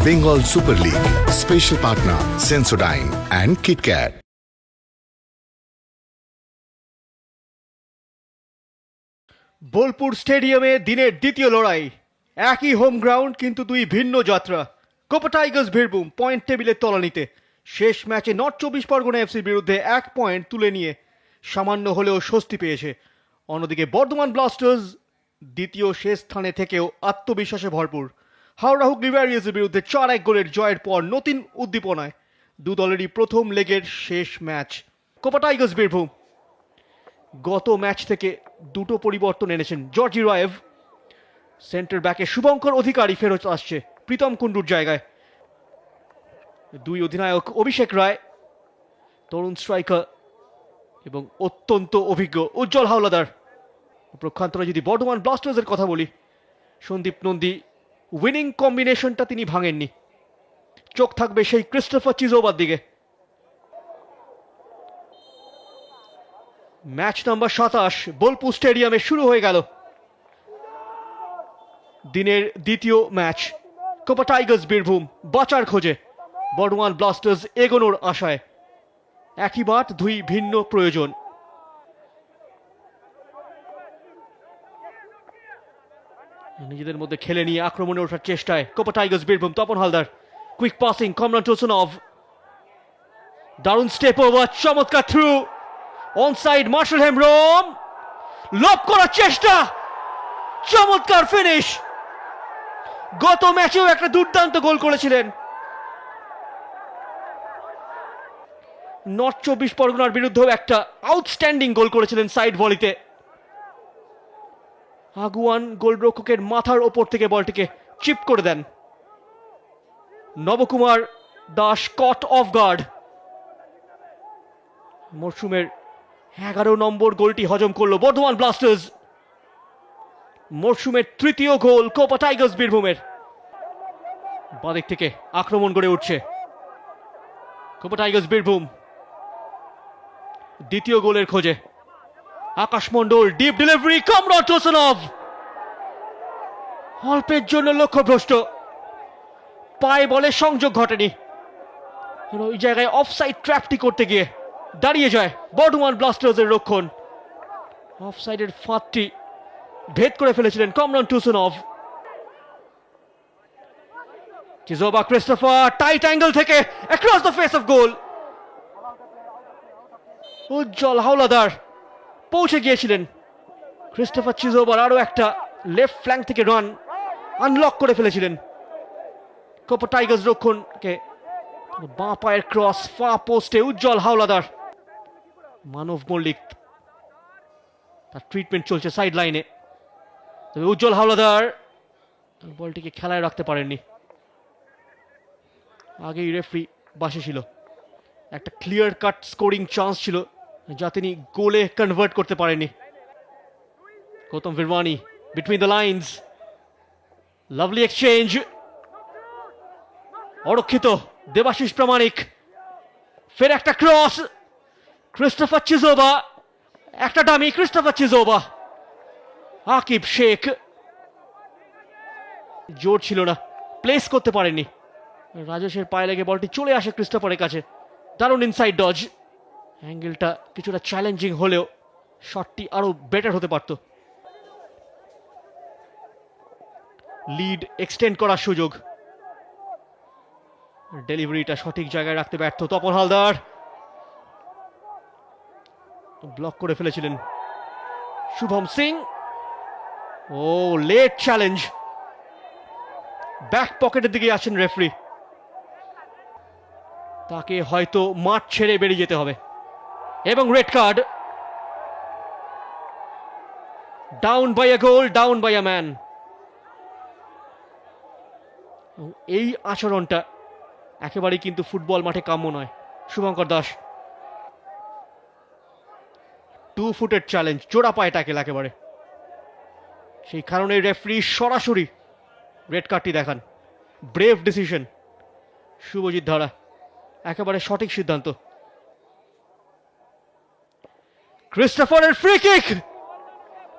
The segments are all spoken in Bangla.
Bengal Super League. Special partner Sensodyne and KitKat. Bolpur স্টেডিয়ামে দিনের দ্বিতীয় লড়াই, একই হোম গ্রাউন্ড কিন্তু দুই ভিন্ন যাত্রা। কোপা টাইগার্স বীরভূম পয়েন্ট টেবিলের তলানিতে, শেষ ম্যাচে নর্থ 24 পরগনা এফসির বিরুদ্ধে 1 পয়েন্ট তুলে নিয়ে সামান্য হলেও স্বস্তি পেয়েছে। অন্যদিকে বর্ধমান ব্লাস্টার্স দ্বিতীয় শেষ স্থানে থেকেও আত্মবিশ্বাসে ভরপুর। হাওড়া হুগলি ওয়ারিয়র্সের বিরুদ্ধে 4-1 গোলের জয়ের পর নতুন উদ্দীপনায় দু দলেরই প্রথম লেগের শেষ ম্যাচ। কোপা টাইগার্স বীরভূম গত ম্যাচ থেকে দুটো পরিবর্তন এনেছেন জর্জি রায়েভ। সেন্টার ব্যাকে শুভঙ্কর অধিকারী ফেরত আসছে প্রীতম কুন্ডুর জায়গায়। দুই অধিনায়ক অভিষেক রায়, তরুণ স্ট্রাইকার এবং অত্যন্ত অভিজ্ঞ উজ্জ্বল হাওলাদার। প্রক্ষান্তরে যদি বর্ধমান ব্লাস্টার্সের কথা বলি, সন্দীপ নন্দী উইনিং কম্বিনেশনটা তিনি ভাঙেননি। চোখ থাকবে সেই ক্রিস্টোফার চিজোবার দিকে। ম্যাচ নাম্বার 27 বোলপুর স্টেডিয়ামে শুরু হয়ে গেল দিনের দ্বিতীয় ম্যাচ। কোপা টাইগার্স বীরভূম বাঁচার খোঁজে, বর্ধমান ব্লাস্টার্স এগোনোর আশায়। একই বাট, দুই ভিন্ন প্রয়োজন। নিজেদের মধ্যে খেলে নিয়ে আক্রমণে ওঠার চেষ্টায় Kopa Tigers Birbhum. Tapan Haldar, quick passing Kamran Tursunov, দারুণ স্টেপ ওভার, চমৎকার through onside Marshal Hembram, lob করার চেষ্টা, চমৎকার ফিনিশ। গত ম্যাচেও একটা দুর্দান্ত গোল করেছিলেন। নর্থ 24 পরগনার বিরুদ্ধেও একটা আউটস্ট্যান্ডিং গোল করেছিলেন সাইড ভলিতে। আগুয়ান গোলরক্ষকের মাথার ওপর থেকে বলটিকে চিপ করে দেন। নবকুমার দাস কট অফ গার্ড। মরশুমের 11 নম্বর গোলটি হজম করলো বর্ধমান ব্লাস্টার্স। মরশুমের তৃতীয় গোল কোপা টাইগার্স বীরভূমের। বাদিক থেকে আক্রমণ গড়ে উঠছে কোপা টাইগার্স বীরভূম। দ্বিতীয় গোলের খোঁজে আকাশ মণ্ডল, ডিপ ডেলিভারি কমরান টোসনভ, অল্পের জন্য লক্ষ্যভ্রষ্ট, পায়ে বলে সংযোগ ঘটেনি। ওই জায়গায় অফসাইড ট্র্যাপটি করতে গিয়ে দাঁড়িয়ে যায় বর্ধমান ব্লাস্টার্সের রক্ষণ। অফসাইডের ফাঁদটি ভেদ করে ফেলেছিলেন কমরান টোসনভ। চিজোবা ক্রিস্টোফার টাইট অ্যাঙ্গেল থেকে অ্যাক্রস দ্য ফেস অফ গোল। উজ্জ্বল হাওলাদার পৌঁছে গিয়েছিলেন। ক্রিস্টোফার চিজোবার আরো একটা লেফট ফ্ল্যাঙ্ক থেকে রান আনলক করে ফেলেছিলেন। কোপা টাইগার্স রক্ষণকে বাঁ পায়ের ক্রস, ফা পোস্টে উজ্জ্বল হাওলাদার। মানব মল্লিক, তার ট্রিটমেন্ট চলছে সাইড লাইনে। তবে উজ্জ্বল হাওলাদার বলটিকে খেলায় রাখতে পারেননি। আগেই রেফারি বাসে ছিল, একটা ক্লিয়ার কাট স্কোরিং চান্স ছিল যা তিনি গোলে কনভার্ট করতে পারেননি। Gautam Virwani between the lines, lovely exchange, অরক্ষিত দেবাশিস প্রামাণিক, ফের একটা ক্রস, ক্রিস্টোফার চিজোবা, একটা dummy Christopher Chizoba. Akib Sheikh জোর ছিল না, প্লেস করতে পারেননি। রাজেশের পায়ে লেগে বলটি চলে আসে ক্রিস্টোফারের কাছে। দারুণ ইনসাইড ডজ, অ্যাঙ্গেলটা কিছুটা চ্যালেঞ্জিং হলেও শটটি আরো বেটার হতে পারত। লিড এক্সটেন্ড করার সুযোগ, ডেলিভারিটা সঠিক জায়গায় রাখতে ব্যর্থ তপন হালদার। ব্লক করে ফেলেছিলেন শুভম সিং। ও লেট চ্যালেঞ্জ, ব্যাক পকেটের দিকে আছেন রেফারি। তাকে হয়তো মাঠ ছেড়ে বেরিয়ে যেতে হবে এবং red card. Down by a goal, down by a man. এই আচরণটা একেবারেই কিন্তু ফুটবল মাঠে কাম্য নয়। শুভঙ্কর দাস 2 ফুটের চ্যালেঞ্জ, জোড়া পায়ে ট্যাকেল একেবারে। সেই কারণে রেফারি সরাসরি রেড কার্ডটি দেখান। ব্রেভ ডিসিশন শুভজিৎ ধারা, একেবারে সঠিক সিদ্ধান্ত। ক্রিস্টোফারের ফ্রি কিক,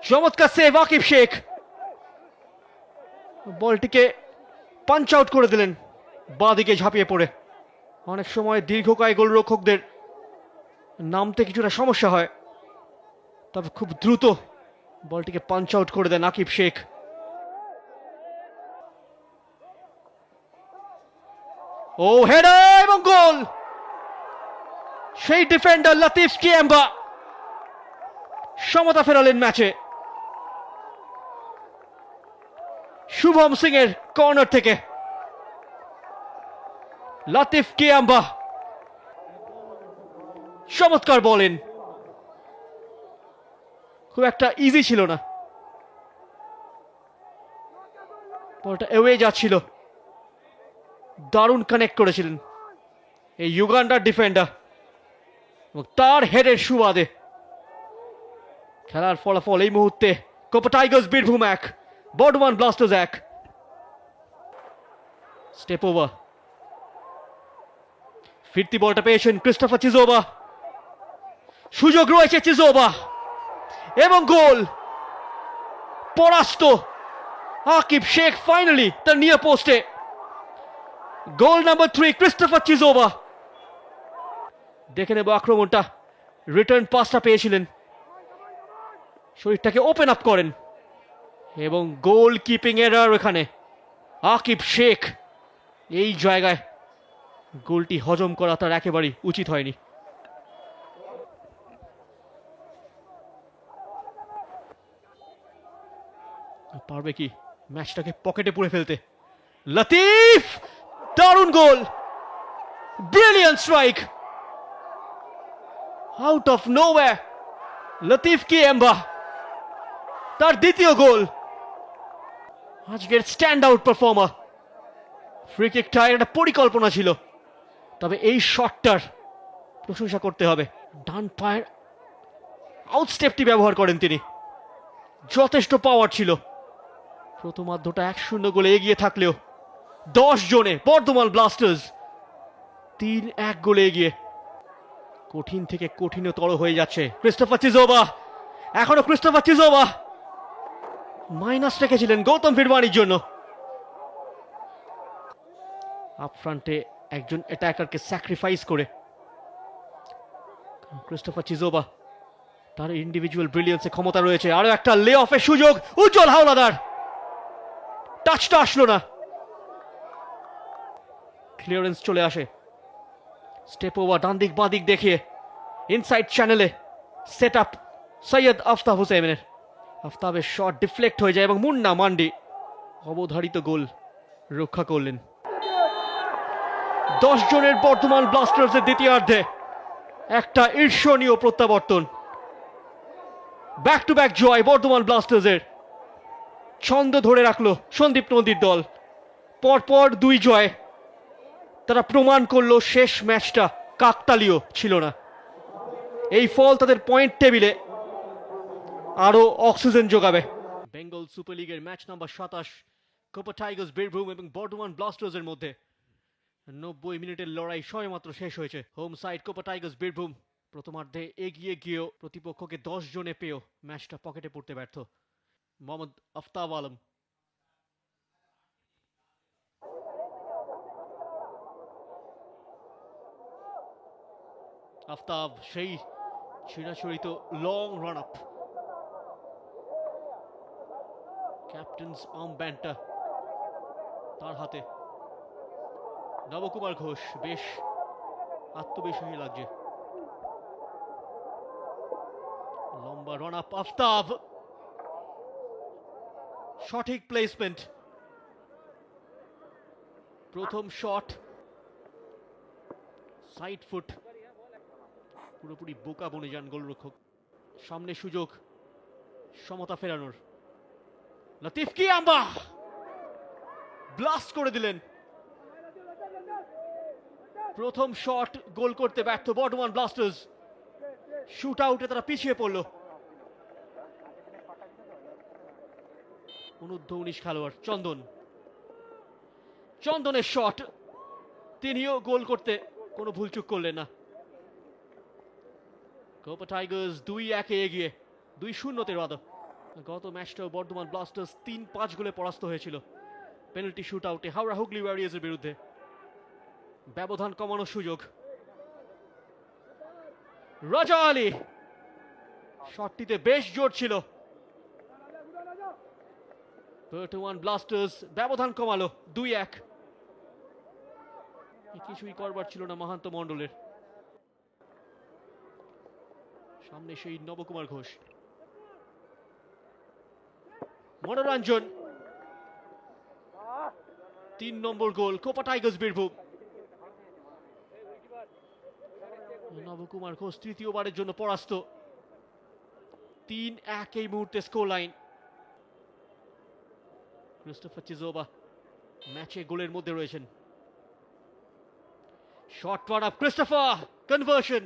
চমৎকার সেভ আকিব শেখ। বলটিকে পাঞ্চ আউট করে দিলেন বাঁদিকে ঝাঁপিয়ে পড়ে। অনেক সময় দীর্ঘকায় গোলরক্ষকদের নামতে কিছুটা সমস্যা হয়, তবে খুব দ্রুত বলটিকে পাঞ্চ আউট করে দেন আকিব শেখ। ও হেডার এবং গোল! সেই ডিফেন্ডার লতিফ কিয়াম্বা সমতা ফেরালেন ম্যাচে। শুভম সিং এর কর্নার থেকে লতিফ কিয়াম্বা চমৎকার বলেন। খুব একটা ইজি ছিল না, বলটা এওয়ে যাচ্ছিল, দারুণ কানেক্ট করেছিলেন এই ইউগান্ডার ডিফেন্ডার, এবং তার হেডের সুবাদে খেলার ফলাফল এই মুহূর্তে Copa Tigers Birbhum 1, Bardhaman Blasters 1। Step over, ফিরতি বলটা পেয়েছেন ক্রিস্টোফার চিজোবা, সুযোগ রয়েছে চিজোবা এবং গোল। পরাস্ত আকিব শেখ ফাইনালি তার নিয়ার পোস্টে। গোল নাম্বার 3 ক্রিস্টোফার চিজোবা। দেখে নেব আক্রমণটা, রিটার্ন পাসটা পেয়েছিলেন, শরীরটাকে ওপেন আপ করেন এবং গোল কিপিং এরার এখানে আকিব শেখ। এই জায়গায় গোলটি হজম করা তার একেবারেই উচিত হয়নি। পারবে কি ম্যাচটাকে পকেটে পুরে ফেলতে? লতিফ, দারুণ goal, brilliant strike out of nowhere. Latif Kiyamba তার দ্বিতীয় গোল। আজকের স্ট্যান্ড আউট পারফর্মার। ফ্রি কিকটা একটা পরিকল্পনা ছিল, তবে এই শটটার প্রশংসা করতে হবে। ডান পায়ের আউটস্টেপটি ব্যবহার করেন তিনি, যথেষ্ট পাওয়ার ছিল। প্রথমার্ধটা 1-0 গোলে এগিয়ে থাকলেও 10 জনে বর্ধমান ব্লাস্টার্স 3-1 গোলে এগিয়ে কঠিন থেকে কঠিনতর হয়ে যাচ্ছে। ক্রিস্টোফার চিজোবা, এখনো ক্রিস্টোফার চিজোবা মাইনাস রেখেছিলেন গৌতম ভিড়বানির জন্য। আপ ফ্রন্টে একজন অ্যাটাকারকে স্যাক্রিফাইস করে ক্রিস্টোফার চিজোবা, তার ইন্ডিভিজুয়াল ব্রিলিয়েন্সে ক্ষমতা রয়েছে। আরো একটা লে অফের সুযোগ, উজ্জ্বল হাওলাদার, টাচটা আসলো না। ক্লিয়ারেন্স চলে আসে, স্টেপ ওভার, ডান দিক বাঁ দিক দেখিয়ে ইনসাইড চ্যানেলে সেট আপ সৈয়দ আফতাব হুসেনের। আফতাবের শট ডিফ্লেক্ট হয়ে যায় এবং মুন্না মান্ডি অবধারিত গোল রক্ষা করলেন। 10 জনের বর্ধমান ব্লাস্টার্সের দ্বিতীয়ার্ধে একটা ঈর্ষণীয় প্রত্যাবর্তন। ব্যাক টু ব্যাক জয় বর্ধমান ব্লাস্টার্সের। ছন্দ ধরে রাখলো সন্দীপ নন্দীর দল, পরপর 2 জয়। তারা প্রমাণ করলো শেষ ম্যাচটা কাকতালীয় ছিল না। এই ফল তাদের পয়েন্ট টেবিলে আরো অক্সিজেন যোগাবে। বেঙ্গল সুপার লিগের match number 27, Copa Tigers Birbhum এবং বর্ধমান ব্লাস্টার্সের মধ্যে 90 মিনিটের লড়াই সবেমাত্র শেষ হয়েছে। Home side Copa Tigers Birbhum প্রথমার্ধে এগিয়ে গিয়েও প্রতিপক্ষকে 10 জনে পেয়েও ম্যাচটা পকেটে পড়তে ব্যর্থ। মোহাম্মদ আফতাব আলম, আফতাব সেই চিরাচরিত long run up, captain's arm ব্যান্ডটা তার হাতে। নবকুমার ঘোষ বেশ আত্মবিশ্বাসী লাগছে। লম্বা রান আপ, আফতাব, সঠিক প্লেসমেন্ট। প্রথম শট সাইড ফুট, পুরোপুরি বোকা বনে যান গোলরক্ষক। সামনে সুযোগ সমতা ফেরানোর, লতিফ কিয়াম্বা ব্লাস্ট করে দিলেন। প্রথম শট গোল করতে ব্যর্থ বর্ধমান ব্লাস্টার্স। শুট আউটে তারা পিছিয়ে পড়ল। অনূর্ধ্ব 19 খেলোয়াড় চন্দনের শট, তিনিও গোল করতে কোনো ভুলচুক করলেন না। কোপা টাইগার্স 2-1 এগিয়ে, 2-0 রাদা। গত ম্যাচটাও বর্ধমান ব্লাস্টার্স 3-5 গোলে পরাস্ত হয়েছিল পেনাল্টি শুট আউটে হাওড়া হুগলি ওয়ারিয়ার্সের বিরুদ্ধে। ব্যবধান কমানোর সুযোগ। রাজা আলী শটটিতে বেশ জোর ছিল। 31 ব্লাস্টার্স ব্যবধান কমালো 2-1। কিছুই করবার ছিল না মাহান্ত মণ্ডলের সামনে। সেই নবকুমার ঘোষ, মনোরঞ্জন, 3 নম্বর গোল কোপা টাইগার্স বীরভূম। নবকুমার ঘোষ তৃতীয়বারের জন্য পরাস্ত। 3-1 এই মুহূর্তে স্কোর লাইন। ক্রিস্টোফার চিজোবা ম্যাচে গোলের মধ্যে রয়েছেন। Shot one up, Christopher, conversion.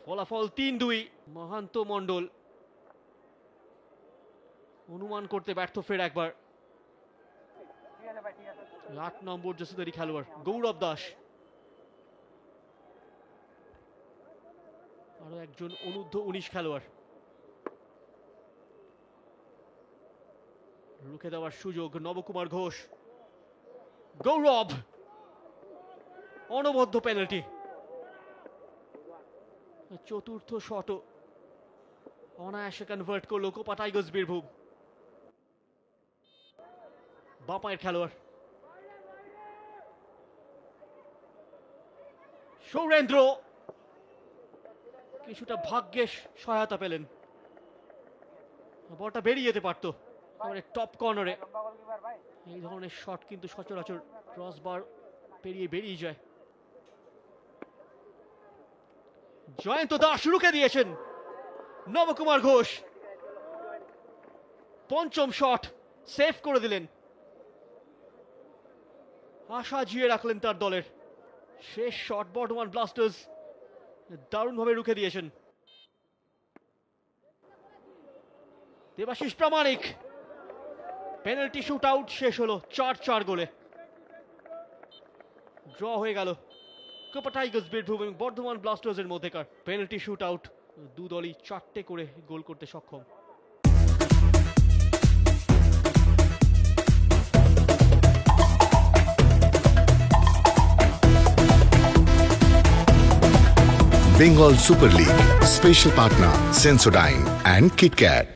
ফলাফল 3-2। মাহান্ত মণ্ডল অনুমান করতে ব্যর্থ ফের একবার। 8 নম্বর জসিদারি খেলোয়াড় গৌরব দাস, আরো একজন অনূর্ধ্ব 19 খেলোয়াড়। রুখে দেওয়ার সুযোগ নবকুমার ঘোষ, গৌরব, অনবদ্য পেনাল্টি। চতুর্থ শটও অনায়াসে কনভার্ট করলো কোপা টাইগার্স বীরভূম। বাপায়ের খেলোয়াড় সৌরেন্দ্র কিছুটা ভাগ্যের সহায়তা পেলেন, বলটা বেরিয়ে যেতে পারতো টপ কর্নারে। এই ধরনের শট কিন্তু সচরাচর ক্রসবার পেরিয়ে বেরিয়ে যায়। জয়ন্ত দাস রুখে দিয়েছেন, নবকুমার ঘোষ পঞ্চম শট সেভ করে দিলেন। আশা জিয়ে রাখলেন তার দলের। শেষ শট বর্ধমান ব্লাস্টার্স দারুণভাবে রুখে দিয়েছেন। দেবাশিস প্রামাণিক, পেনাল্টি শুট আউট শেষ হলো 4-4 গোলে। ড্র হয়ে গেল কোপা টাইগার্স বীরভূম এবং বর্ধমান ব্লাস্টার্স এর মধ্যেকার পেনাল্টি শুট আউট। দু দলই 4টে করে গোল করতে সক্ষম। Bengal Super League. Special partner Sensodyne and KitKat.